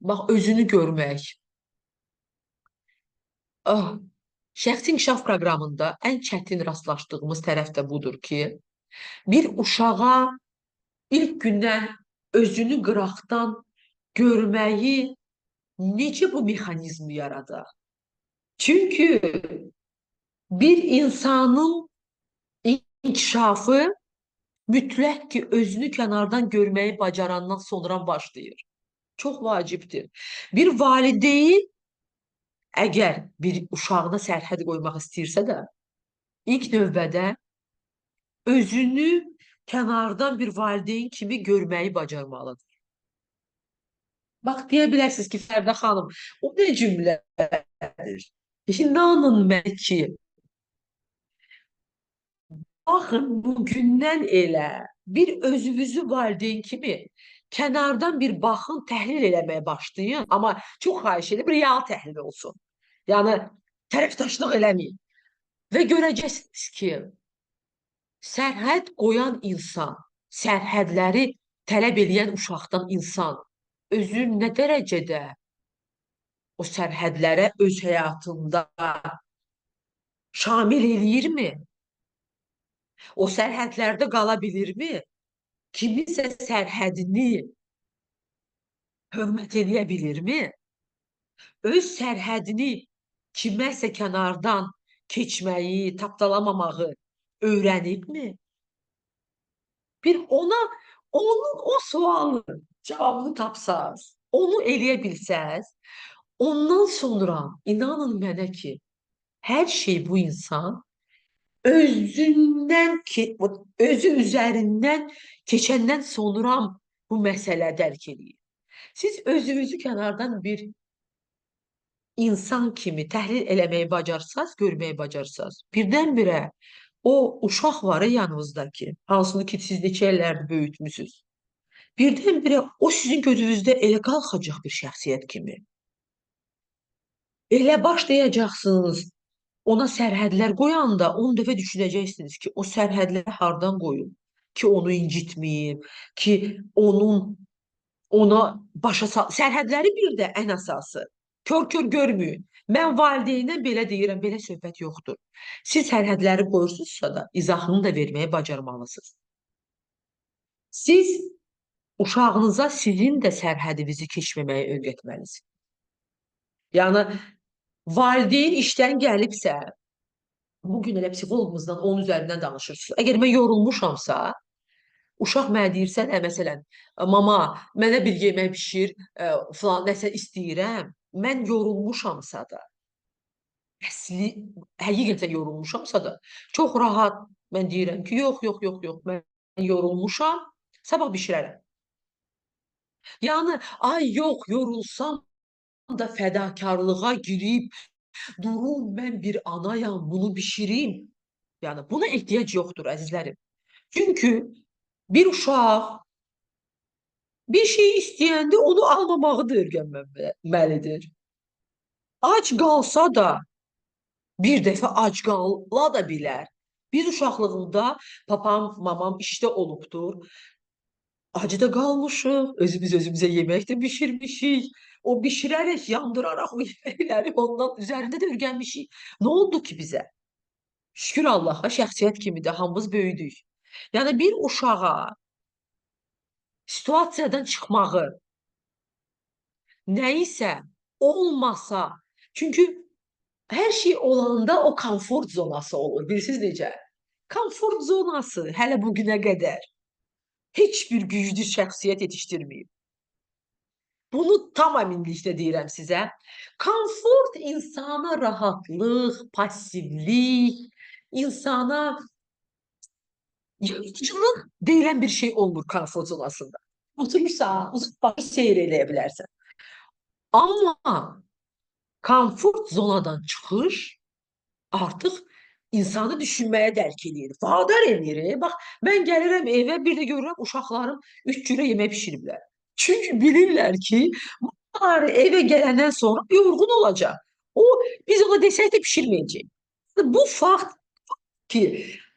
bax özünü görmək. Şəxsi inkişaf proqramında ən çətin rastlaşdığımız tərəf də budur ki, bir uşağa ilk gündən özünü qıraqdan görməyi necə bu mexanizmi yaradar? Çünki bir insanın inkişafı mütləq ki, özünü kənardan görməyi bacarandan sonra başlayır. Çox vacibdir. Bir valideyn əgər bir uşağına sərhəd qoymaq istəyirsə də, ilk növbədə özünü kənardan bir valideyn kimi görməyi bacarmalıdır. Bax, deyə bilərsiniz ki, Fərdə xanım, o nə cümlədir? İnanın mənə ki, baxın, bugündən elə bir özünüzü valideyn kimi kənardan bir baxın, təhlil eləməyə başlayın. Amma çox xahiş edirəm, real təhlil olsun. Yəni, tərəfdaşlıq eləməyin. Və görəcəksiniz ki, sərhəd qoyan insan, sərhədləri tələb edən uşaqdan insan özü nə dərəcədə o sərhədlərə öz həyatında şamil eləyirmi? O sərhədlərdə qala bilirmi? Kiminsə sərhədini hörmət edə bilirmi? Öz sərhədini kiməsə kənardan keçməyi, tapdalamamağı öyrənibmi? Bir onun o sualın cavabını tapsaz, onu eləyə bilsəz, ondan sonra inanın mənə ki, hər şey bu insan özündən özü üzərindən keçəndən sonra bu məsələ dərk edir. Siz özünüzü kənardan bir insan kimi təhlil eləməyi bacarsaz, görməyi bacarsaz, birdən-birə o uşaq var ya yanınızdakı, hansını ki siz neçə illərdir böyütmüsünüz. Birdən-birə o sizin gözünüzdə elə qalxacaq bir şəxsiyyət kimi. Elə başlayacaqsınız ona sərhədlər qoyanda 10 dəfə düşünəcəksiniz ki, o sərhədləri hardan qoyum ki, onu incitməyim, ki, ona başa sal. Sərhədləri bir də ən əsası. Kör-kör görməyin. Mən valideynə belə deyirəm, belə söhbət yoxdur. Siz sərhədləri qoyursunuzsa da, izahını da verməyə bacarmalısınız. Siz uşağınıza sizin də sərhədinizi keçməməyi öyrətməlisiniz. Yəni, valideyn işdən gəlibsə, bugün elə psixologumuzdan onun üzərindən danışırsınız. Əgər mən yorulmuşamsa, uşaq mənə deyirsə, məsələn, mama, mənə bir yemək bişir, falan nəsə istəyirəm, mən yorulmuşamsa da, Əsli həqiqətən yorulmuşamsa da çox rahat mən deyirəm ki, yox, yox, yox, yox, mən yorulmuşam, sabah bişirərəm. Yəni ay yox, yorulsam da fədakarlığa girib durum mən bir anayam, bunu bişirim. Yəni buna ehtiyac yoxdur əzizlərim. Çünki bir uşaq bir şey istəyəndə onu almamağı da öyrənməlidir. Ac qalsa da bir dəfə ac qala da bilər. Biz uşaqlığımda papam, mamam işdə olubdur. Acıda qalmışıq, özümüz özümüzə yemək də bişirmişik. O bişirərək, yandıraraq o yeməkləri ondan üzərində də öyrənmişik. Nə oldu ki bizə? Şükür Allaha, şəxsiyyət kimi də hamımız böyüdük. Yəni bir uşağa situasiyadan çıxmağı, nəyisə olmasa, çünki hər şey olanda o komfort zonası olur. Bilirsiniz necə? Komfort zonası hələ bu günə qədər heç bir güclü şəxsiyyət yetişdirməyib. Bunu tam əminliklə deyirəm sizə. Komfort insana rahatlıq, passivlik, insana yaradıcılıq deyilən bir şey olmur komfort zonasında. Oturursan, uzaq baxıb seyr eləyə bilərsən. Amma komfort zonadan çıxış artıq insanı düşünməyə dərk eləyir, vadar eləyir. Bax, mən gəlirəm evə, bir də görürəm uşaqlarım 3 cürə yemək bişiriblər. Çünki bilirlər ki, bunlar evə gələndən sonra yorğun olacaq. O, biz ona desək də bişirməyəcək. Bu fakt ki,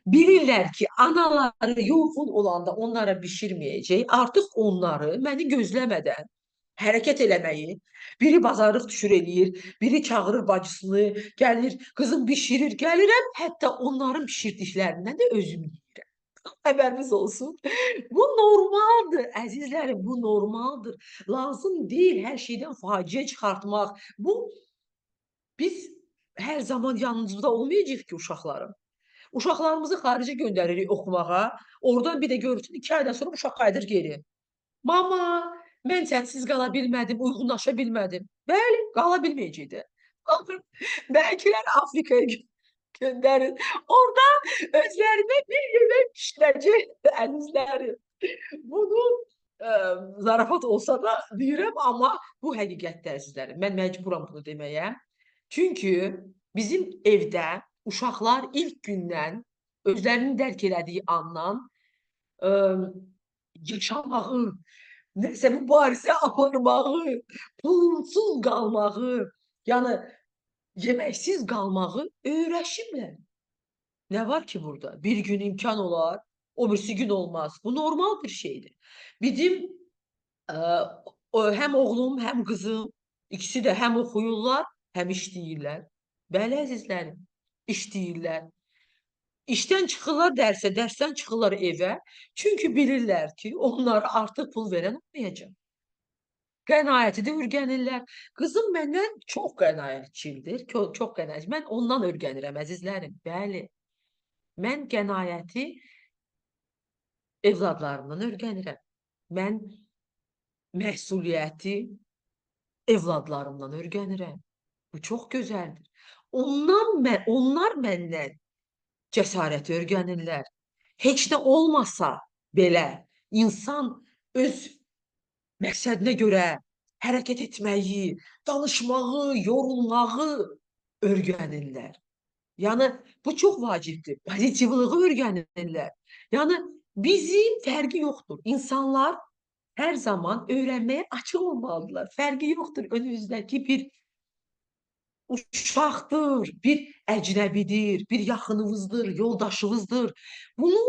bilirlər ki, anaları yorğun olanda onlara bişirməyəcək, artıq onları məni gözləmədən hərəkət eləməyi, biri bazarlıq düşür eləyir, biri çağırır bacısını, gəlir, qızım bişirir, gəlirəm, hətta onların bişirdiklərindən də özüm yeyirəm. Xəbəriniz olsun. Bu normaldır, əzizlərim, bu normaldır. Lazım deyil hər şeydən faciə çıxartmaq. Bu, biz hər zaman yanımızda olmayacaq ki, uşaqlarım. Uşaqlarımızı xaricə göndəririk oxumağa, oradan bir də görürsün, 2 aydan sonra uşaq qayıdır geri. Mama, mən sənsiz qala bilmədim, uyğunlaşa bilmədim. Bəli, qala bilməyəcək də. Bəlkələr Afrikaya göndərin. Orada özlərinə bir yemək bişirəcək əzizlərim. Bunu zarafat olsa da deyirəm, amma bu həqiqətdir əzizlərim. Mən məcburam bunu deməyə. Çünki bizim evdə uşaqlar ilk gündən özlərini dərk elədiyi andan yaşamağı, nəsə mübarizə aparmağı, pulsuz qalmağı, yəni yeməksiz qalmağı öyrəşiblər. Nə var ki burada? Bir gün imkan olar, o birisi gün olmaz. Bu normal bir şeydir. Bizim həm oğlum, həm qızım, ikisi də həm oxuyurlar, həm işləyirlər. Bəli, əzizlərim, işləyirlər. İşdən çıxırlar dərsə, dərsdən çıxırlar evə. Çünki bilirlər ki, onlara artıq pul verən olmayacaq. Qənaəti də öyrənirlər. Qızım məndən çox qənaətçildir, çox qənaətçi. Mən ondan öyrənirəm, əzizlərim. Bəli, mən qənaəti evladlarımdan öyrənirəm. Mən məsuliyyəti evladlarımdan öyrənirəm. Bu çox gözəldir. Onlar məndən cəsarəti öyrənirlər. Heç nə olmasa belə insan öz məqsədinə görə hərəkət etməyi, danışmağı, yorulmağı öyrənirlər. Yəni, bu çox vacibdir. Pozitivlığı öyrənirlər. Yəni, bizim fərqi yoxdur. İnsanlar hər zaman öyrənməyə açıq olmalıdırlar. Fərqi yoxdur. Önünüzdəki bir uşaqdır, bir əcnəbidir, bir yaxınınızdır, yoldaşınızdır. Bunu,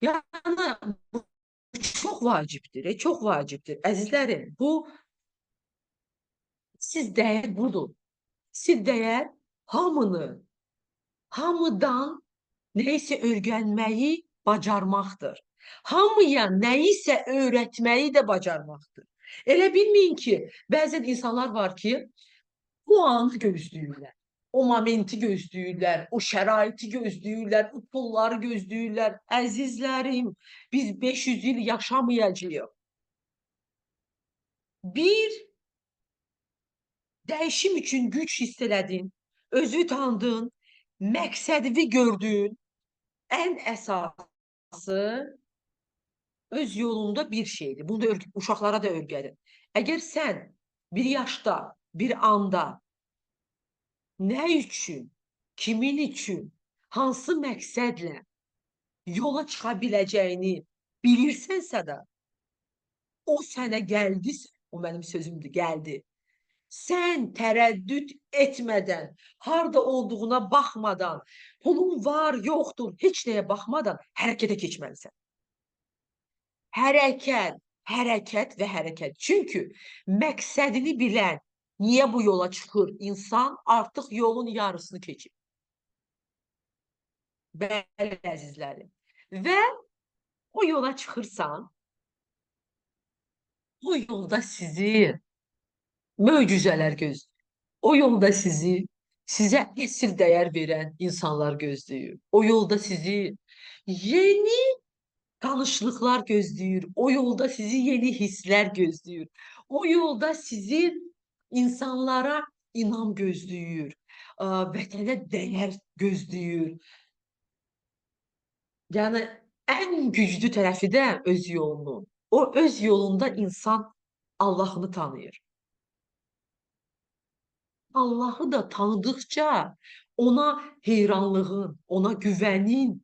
yəni, bu çox vacibdir, çox vacibdir. Əzizlərim, bu siz dəyər budur. Siz dəyər hamıdan nəyisə öyrənməyi bacarmaqdır. Hamıya nəyisə öyrətməyi də bacarmaqdır. Elə bilməyin ki, bəzən insanlar var ki, bu anı gözləyirlər. O momenti gözləyirlər, o şəraiti gözləyirlər, o pulları gözləyirlər. Əzizlərim, biz 500 il yaşamayacağıq. Bir dəyişim üçün güc hiss elədin. özü tanıdığın, məqsədini gördüyün ən əsası öz yolunda bir şeydir. Bunu da uşaqlara da öyrədin. Əgər sən bir yaşda, bir anda nə üçün, kimin üçün, hansı məqsədlə yola çıxa biləcəyini bilirsənsə də, o sənə gəldisə, o mənim sözümdür, gəldi. Sən tərəddüd etmədən, harda olduğuna baxmadan, pulun var, yoxdur, heç nəyə baxmadan hərəkətə keçməlisən. Hərəkət, hərəkət və hərəkət. Çünki məqsədini bilən, niyə bu yola çıxır insan artıq yolun yarısını keçib. Bəli, əzizlərim. Və o yola çıxırsan, o yolda sizi möcüzələr gözləyir. O yolda sizə əsl dəyər verən insanlar gözləyir. O yolda sizi yeni tanışlıqlar gözləyir. O yolda sizi yeni hisslər gözləyir. O yolda sizi insanlara inam gözləyir. Vətənə dəyər gözləyir. Yəni ən güclü tərəfi də öz yolunun. O öz yolunda insan Allahını tanıyır. Allahı da tanıdıqca ona heyranlığın, ona güvənin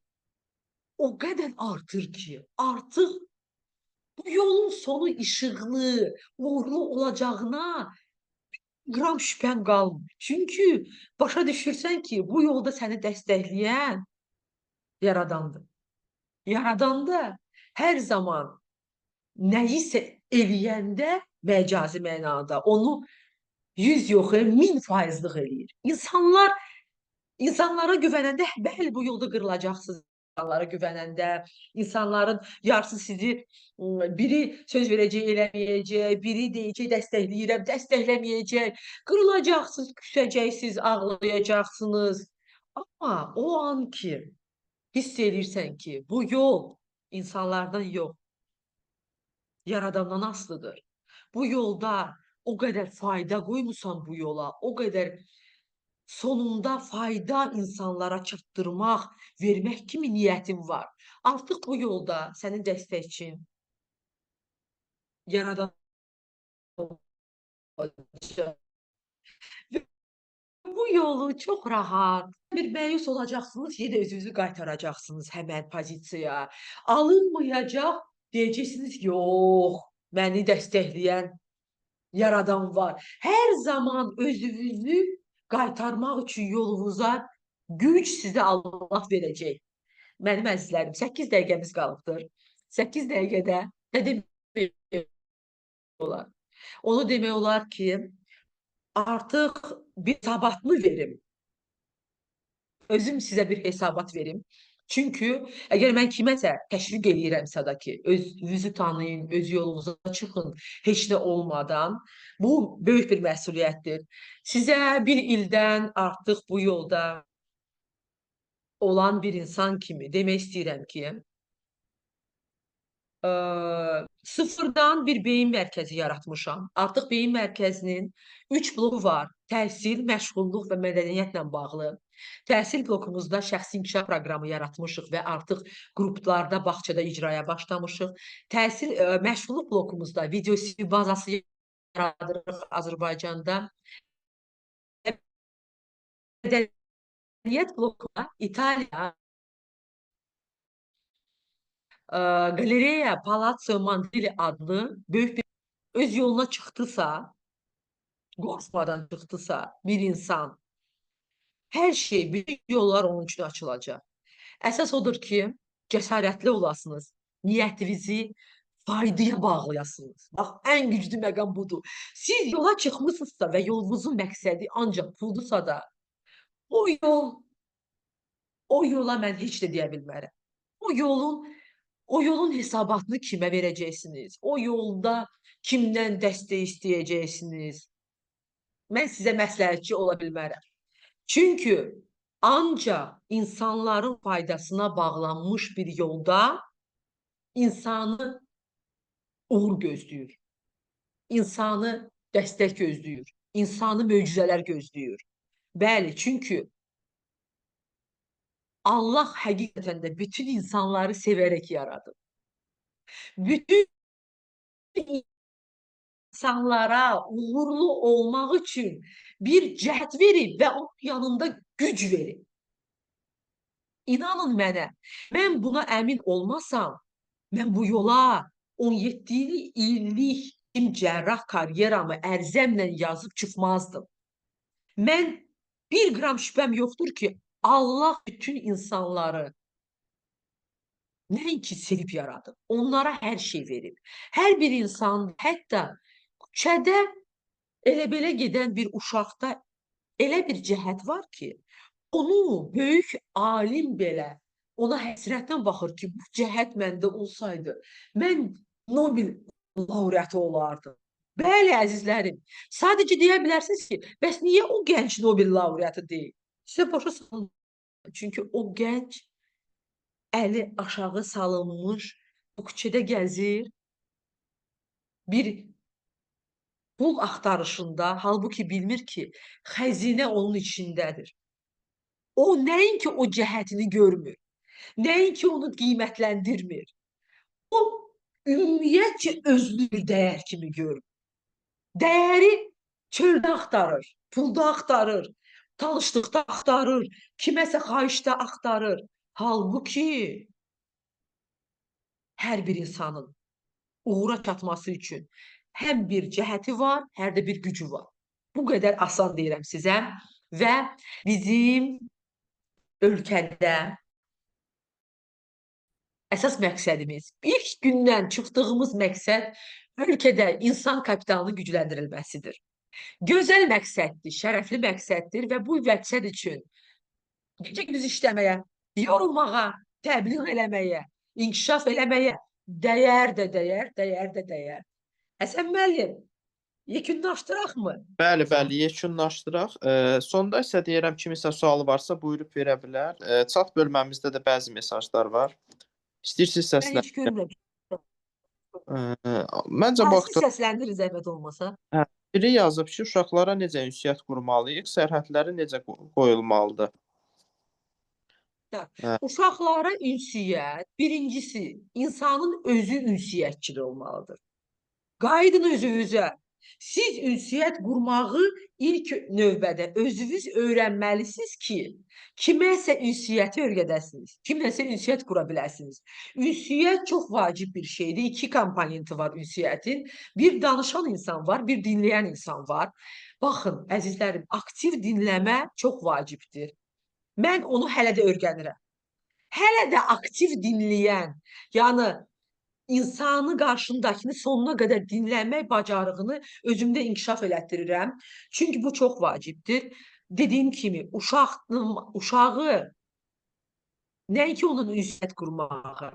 o qədər artır ki, artıq bu yolun sonu işıqlı, uğurlu olacağına qram şübhən qalmır. Çünki başa düşürsən ki, bu yolda səni dəstəkləyən Yaradandır. Yaradan da hər zaman nəyisə eləyəndə məcazi mənada onu 100 yox, 1000% eləyir. İnsanlara güvənəndə, bəli, bu yolda qırılacaqsınız. İnsanlara güvənəndə, insanların yarısı sizi biri söz verəcək, eləməyəcək, biri deyəcək, dəstəkləyirəm, dəstəkləməyəcək. Qırılacaqsınız, küsəcəksiniz, ağlayacaqsınız. Amma o an ki, hiss edirsən ki, bu yol insanlardan yox, Yaradandan asılıdır. Bu yolda o qədər fayda qoymusan bu yola, o qədər sonunda fayda insanlara çatdırmaq, vermək kimi niyyətin var. Artıq bu yolda sənin dəstəkçin Yaradan olacaq. Və bu yolu çox rahat, bir məyus olacaqsınız, yenə özünüzü qaytaracaqsınız həmən pozisiyaya. Alınmayacaq, deyəcəksiniz, yox, məni dəstəkləyən Yaradan var. Hər zaman özünüzü qaytarmaq üçün yolunuza güc sizə Allah verəcək. Mənim əzizlərim, 8 dəqiqəmiz qalıbdır. 8 dəqiqədə nə demək olar? Onu demək olar ki, artıq bir hesabatını verim. Özüm sizə bir hesabat verim. Çünki əgər mən kiməsə təşviq eləyirəmsə da ki, özünüzü tanıyın, öz yolunuza çıxın, heç nə olmadan, bu böyük bir məsuliyyətdir. Sizə bir ildən artıq bu yolda olan bir insan kimi demək istəyirəm ki, sıfırdan bir beyin mərkəzi yaratmışam. Artıq beyin mərkəzinin 3 bloku var. Təhsil, məşğulluq və mədəniyyətlə bağlı. Təhsil blokumuzda şəxsi inkişaf proqramı yaratmışıq və artıq qruplarda, bağçada icraya başlamışıq. Təhsil, məşğulluq blokumuzda video CV bazası yaradırıq Azərbaycanda. Mədəniyyət blokuna İtaliya, Qalereya Palazzo Mandili adlı böyük bir öz yoluna çıxdısa, qorxmadan çıxdısa bir insan, hər şey, bütün yollar onun üçün açılacaq. Əsas odur ki, cəsarətli olasınız, niyyətinizi faydaya bağlayasınız. Bax, ən güclü məqam budur. Siz yola çıxmısınızsa və yolunuzun məqsədi ancaq puldursa da, o yola mən heç də deyə bilmərəm. O yolun hesabatını kimə verəcəksiniz? O yolda kimdən dəstək istəyəcəksiniz? Mən sizə məsləhətçi ola bilmərəm. Çünki ancaq insanların faydasına bağlanmış bir yolda insanı uğur gözləyir. İnsanı dəstək gözləyir. İnsanı möcüzələr gözləyir. Bəli, çünki Allah həqiqətən də bütün insanları sevərək yaradır. Bütün insanlara uğurlu olmaq üçün bir cəhd verib və onun yanında güc verib. İnanın mənə, mən buna əmin olmasam, mən bu yola 17 illik cərrah karyeramı ərzəmlə yazıb çıxmazdım. Mən bir qram şübhəm yoxdur ki, Allah bütün insanları nəinki sevib yaradıb, onlara hər şey verib. Hər bir insan, hətta küçədə elə-belə gedən bir uşaqda elə bir cəhət var ki, onu böyük alim belə ona həsrətlə baxır ki, bu cəhət məndə olsaydı, mən Nobel laureatı olardım. Bəli, əzizlərim, sadəcə deyə bilərsiniz ki, bəs niyə o gənc Nobel laureatı deyil? Sizə başa salın. Çünki o gənc əli aşağı salınmış bu küçədə gəzir, bir pul axtarışında, halbuki bilmir ki, xəzinə onun içindədir. O nəinki o cəhətini görmür, nəinki onu qiymətləndirmir. O ümumiyyətcə özlü bir dəyər kimi görür. Dəyəri çöldə axtarır, pulda axtarır, tanışlıqda axtarır, kiməsə xahişdə axtarır. Halbuki hər bir insanın uğura çatması üçün həm bir cəhəti var, həm də bir gücü var. Bu qədər asan deyirəm sizə və bizim ölkədə əsas məqsədimiz, ilk gündən çıxdığımız məqsəd ölkədə insan kapitalının gücləndirilməsidir. Gözəl məqsəddir, şərəfli məqsəddir və bu məqsəd üçün gecə-gündüz işləməyə, yorulmağa, təbliğ eləməyə, inkişaf eləməyə dəyər də dəyər, dəyər də dəyər. Həsən müəllim, yekunlaşdıraqmı? Bəli, bəli, yekunlaşdıraq. Sonda isə deyirəm kimisə sualı varsa buyurub verə bilər. Chat bölməmizdə də bəzi mesajlar var. İstəyirsiniz Mən səslən. heç görmürəm. Məncə Siz bax, səsləndirin zəhmət olmasa. biri yazıb ki, uşaqlara necə ünsiyyət qurmalıyıq, sərhədləri necə qoyulmalıdır? Hə. Uşaqlara ünsiyyət, birincisi, insanın özü ünsiyyətçili olmalıdır. Qayıdın özünüzə. Siz ünsiyyət qurmağı ilk növbədə özünüz öyrənməlisiniz ki, kiməsə ünsiyyəti öyrədəsiniz, kiməsə ünsiyyət qura biləsiniz. Ünsiyyət çox vacib bir şeydir. İki komponenti var ünsiyyətin. Bir danışan insan var, bir dinləyən insan var. Baxın, əzizlərim, aktiv dinləmə çox vacibdir. Mən onu hələ də öyrənirəm. Hələ də aktiv dinləyən, yəni insanı qarşındakını sonuna qədər dinləmək bacarığını özümdə inkişaf elətdirirəm. Çünki bu çox vacibdir. Dediyim kimi, uşağı nəinki onun ünsiyyət qurmağı,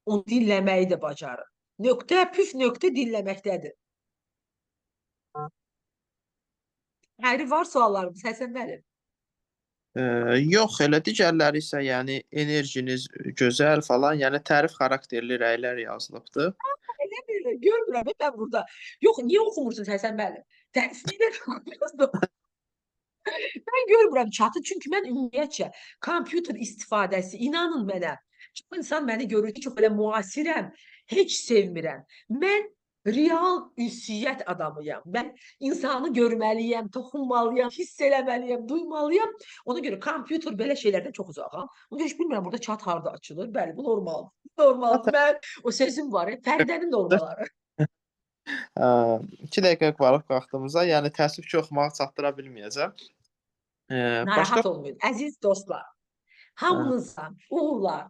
onu dinləməyi də bacarır. Nöqtə, püf nöqtə dinləməkdədir. Həri var suallarımız, Həsən müəllim. Yox, elə digərləri isə yəni enerjiniz gözəl falan, yəni tərif xarakterli rəylər yazılıbdı. Elə bir görmürəm mən burada. Yox, niyə oxumursunuz Həsən müəllim? Tərifləyirlər oxumuyorsunuz. Mən görmürəm çatı, çünki mən ümumiyyətcə kompüter istifadəsi, inanın mənə, çox insan məni görür ki, çox belə müasirəm, heç sevmirəm. Mən real ünsiyyət adamıyam. Mən insanı görməliyəm, toxunmalıyam, hiss eləməliyəm, duymalıyam. Ona görə kompüter belə şeylərdən çox uzaqam. Ona görə heç bilmirəm burada çat harda açılır. Bəli, bu normal. Normal. Mən o sözüm var, Fəridənin də olmaları. 2 dəqiqə qalıb qalxdığımıza, yəni təəssüf ki, oxumağı çatdıra bilməyəcəm. Başqa Narahat olmayın. Əziz dostlar, hamınıza uğurlar.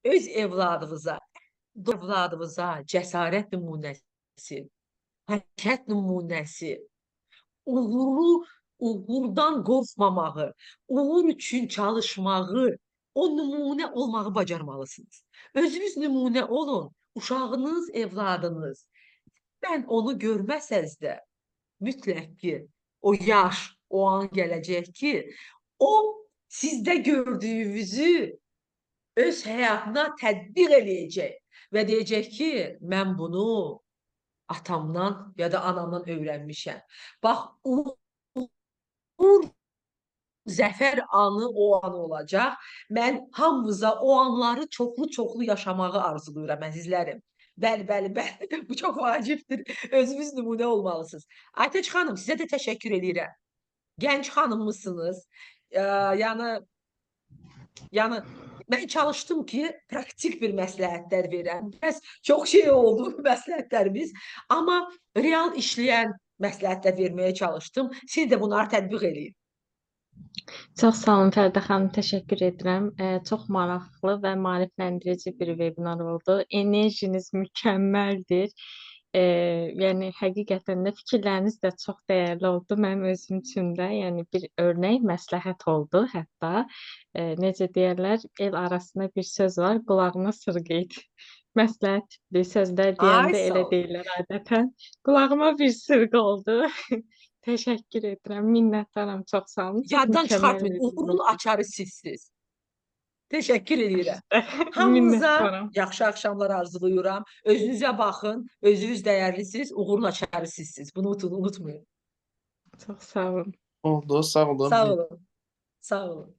Öz evladınıza cəsarət nümunəsi, hərəkət nümunəsi, uğurdan qorxmamağı, uğur üçün çalışmağı, o nümunə olmağı bacarmalısınız. Özünüz nümunə olun, uşağınız, evladınız. Mən onu görməsəz də, mütləq ki, o yaş, o an gələcək ki, o sizdə gördüyünüzü öz həyatına tətbiq eləyəcək və deyəcək ki, mən bunu atamdan ya da anamdan öyrənmişəm. Bax, uğur, zəfər anı o an olacaq. Mən hamınıza o anları çoxlu-çoxlu yaşamağı arzulayıram, əzizlərim. Bəli, bəli, bəli. Bu çox vacibdir. Özünüz nümunə olmalısınız. Aytaç xanım, sizə də təşəkkür edirəm. Gənc xanımmısınız. Yəni mən çalışdım ki, praktik bir məsləhətlər verəm. Bəs çox şey oldu məsləhətlərimiz, amma real işləyən məsləhətlər verməyə çalışdım. Siz də bunları tətbiq eləyin. Çox sağ olun Fərdə xanım, təşəkkür edirəm. Çox maraqlı və maarifləndirici bir webinar oldu. Enerjiniz mükəmməldir. Yəni həqiqətən də fikirləriniz də çox dəyərli oldu mənim özüm üçün də. Yəni bir örnək məsləhət oldu hətta. Necə deyirlər, el arasında bir söz var, qulağına sırğa et. Məsləhət tipli sözlər Ay, deyəndə sağ elə olun. deyirlər adətən. Qulağıma bir sırğa oldu. Təşəkkür edirəm, minnətdaram, çox sağ olun. Çox Yaddan mükəmməl çıxartmayın, bir uğurun açarı sizsiz. Təşəkkür edirəm. webinar. Hamınıza Minnətdaram. yaxşı axşamlar arzulayıram. Özünüzə baxın, özünüz dəyərlisiniz, uğurun açarı sizsiz. Bunu unutmayın. Çox sağ olun. Oldu, sağ olun. Sağ olun. Sağ olun.